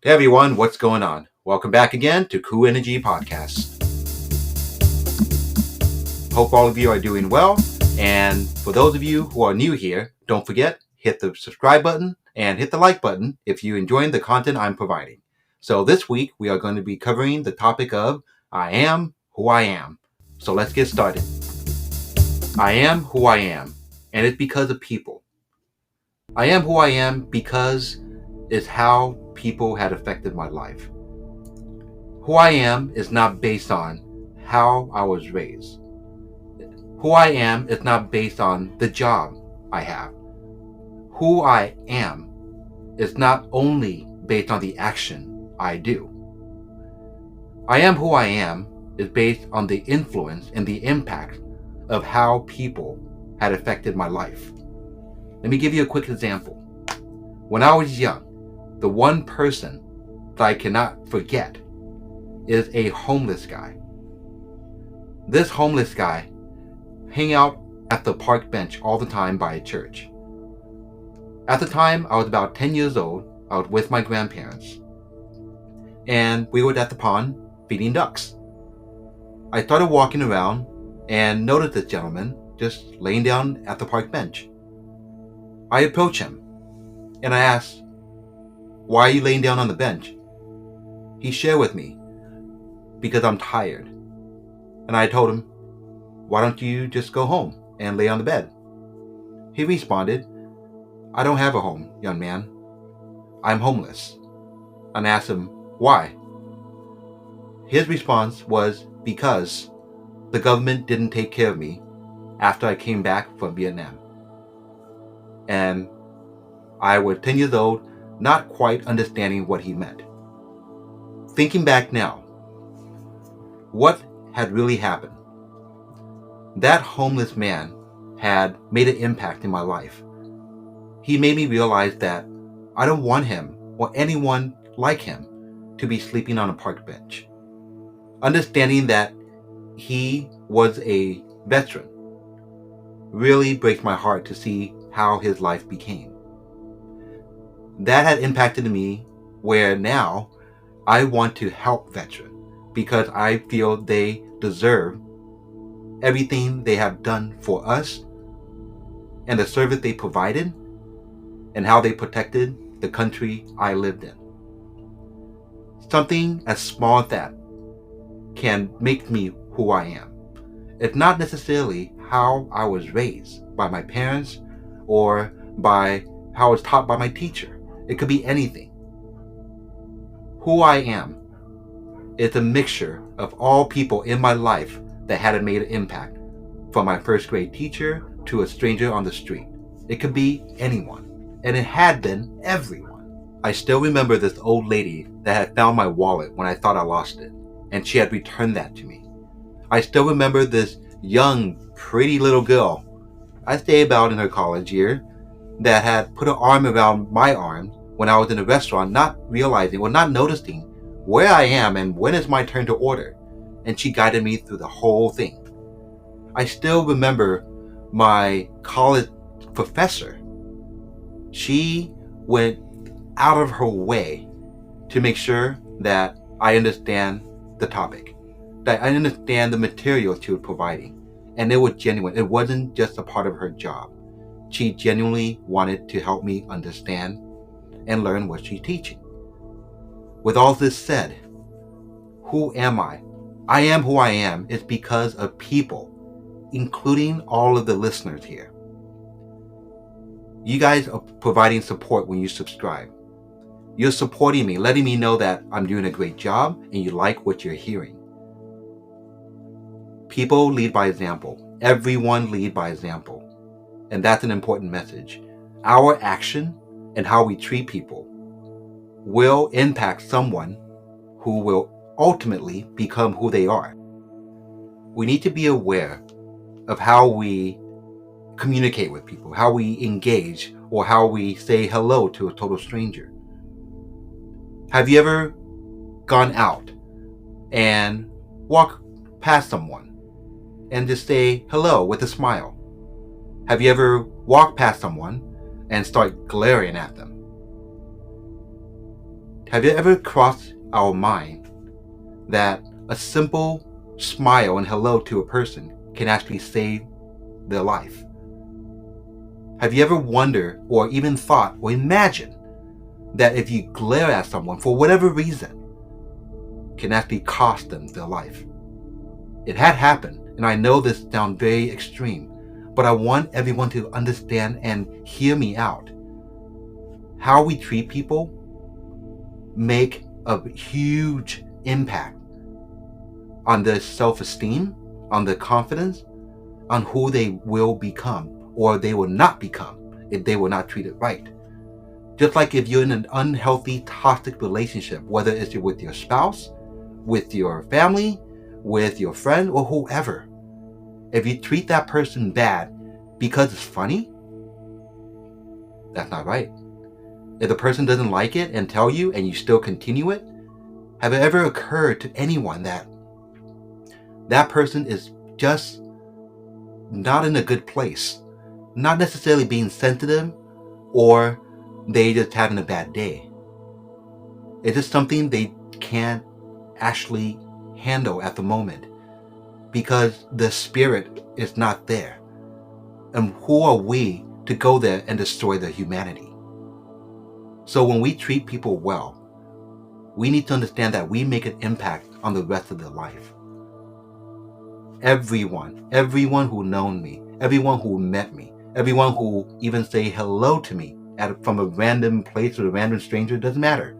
Hey everyone, what's going on? Welcome back again to Kulenergy Podcast. Hope all of you are doing well. And for those of you who are new here, don't forget, hit the subscribe button and hit the like button if you're enjoying the content I'm providing. So this week, we are going to be covering the topic of I am who I am. So let's get started. I am who I am, and it's because of people. I am who I am because it's how people had affected my life. Who I am is not based on how I was raised. Who I am is not based on the job I have. Who I am is not only based on the action I do. I am who I am is based on the influence and the impact of how people had affected my life. Let me give you a quick example. When I was young, the one person that I cannot forget is a homeless guy. This homeless guy hang out at the park bench all the time by a church. At the time, I was about 10 years old. I was with my grandparents. And we were at the pond feeding ducks. I started walking around and noticed this gentleman just laying down at the park bench. I approached him and I asked, "Why are you laying down on the bench?" He shared with me, "Because I'm tired." And I told him, "Why don't you just go home and lay on the bed?" He responded, "I don't have a home, young man. I'm homeless." And I asked him, "Why?" His response was, "Because the government didn't take care of me after I came back from Vietnam." And I was 10 years old, not quite understanding what he meant. Thinking back now, what had really happened? That homeless man had made an impact in my life. He made me realize that I don't want him or anyone like him to be sleeping on a park bench. Understanding that he was a veteran really breaks my heart to see how his life became. That had impacted me where now I want to help veterans because I feel they deserve everything they have done for us and the service they provided and how they protected the country I lived in. Something as small as that can make me who I am. It's not necessarily how I was raised by my parents or by how I was taught by my teacher. It could be anything. Who I am is a mixture of all people in my life that had made an impact, from my first grade teacher to a stranger on the street. It could be anyone, and it had been everyone. I still remember this old lady that had found my wallet when I thought I lost it, and she had returned that to me. I still remember this young, pretty little girl, I'd say about in her college year, that had put her arm around my arm when I was in a restaurant, not realizing or not noticing where I am and when it's my turn to order, and she guided me through the whole thing. I still remember my college professor. She went out of her way to make sure that I understand the topic, that I understand the material she was providing. And it was genuine. It wasn't just a part of her job. She genuinely wanted to help me understand and learn what she's teaching. With all this said, who am I? I am who I am is because of people, including all of the listeners here. You guys are providing support when you subscribe. You're supporting me, letting me know that I'm doing a great job and you like what you're hearing. People lead by example. Everyone lead by example. And that's an important message. Our action and how we treat people will impact someone who will ultimately become who they are. We need to be aware of how we communicate with people, how we engage, or how we say hello to a total stranger. Have you ever gone out and walked past someone and just say hello with a smile? Have you ever walked past someone and start glaring at them? Have you ever crossed our mind that a simple smile and hello to a person can actually save their life? Have you ever wondered or even thought or imagined that if you glare at someone for whatever reason can actually cost them their life? It had happened, and I know this sounds very extreme, but I want everyone to understand and hear me out. How we treat people make a huge impact on their self-esteem, on their confidence, on who they will become or they will not become if they were not treated right. Just like if you're in an unhealthy, toxic relationship, whether it's with your spouse, with your family, with your friend, or whoever, if you treat that person bad because it's funny, that's not right. If the person doesn't like it and tell you and you still continue it, have it ever occurred to anyone that that person is just not in a good place? Not necessarily being sensitive, or they just having a bad day. It's just something they can't actually handle at the moment because the spirit is not there. And who are we to go there and destroy their humanity? So when we treat people well, we need to understand that we make an impact on the rest of their life. Everyone who known me, everyone who met me, everyone who even say hello to me from a random place or a random stranger, doesn't matter.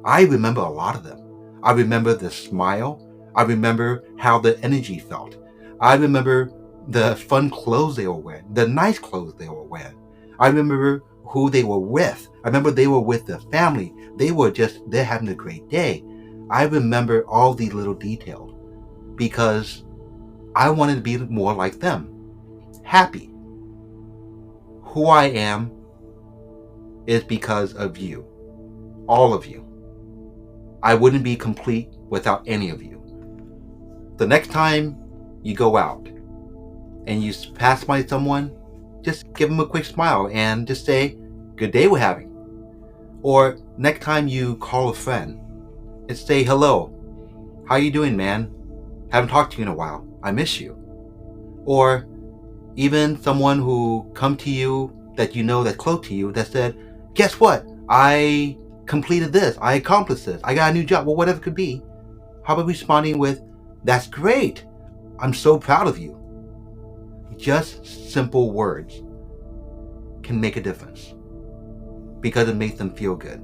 I remember a lot of them. I remember the smile. I remember how the energy felt. I remember the fun clothes they were wearing, the nice clothes they were wearing. I remember who they were with. I remember they were with their family. They're having a great day. I remember all these little details because I wanted to be more like them. Happy. Who I am is because of you. All of you. I wouldn't be complete without any of you. The next time you go out and you pass by someone, just give them a quick smile and just say, good day we're having. Or next time you call a friend, just say hello. How you doing, man? Haven't talked to you in a while. I miss you. Or even someone who come to you that you know that's close to you that said, guess what? I completed this. I accomplished this. I got a new job. Well, whatever it could be. How about responding with, that's great. I'm so proud of you. Just simple words can make a difference because it makes them feel good.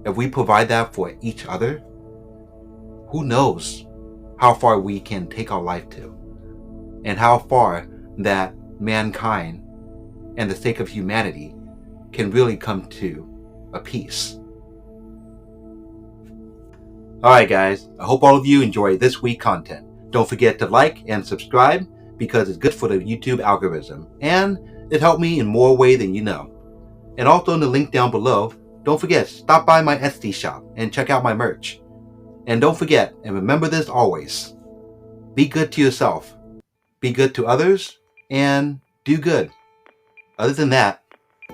If we provide that for each other, who knows how far we can take our life to and how far that mankind and the sake of humanity can really come to a peace. Alright guys, I hope all of you enjoy this week's content. Don't forget to like and subscribe because it's good for the YouTube algorithm and it helped me in more ways than you know. And also in the link down below, don't forget, stop by my Etsy shop and check out my merch. And don't forget, and remember this always, be good to yourself, be good to others, and do good. Other than that,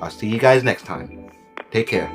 I'll see you guys next time. Take care.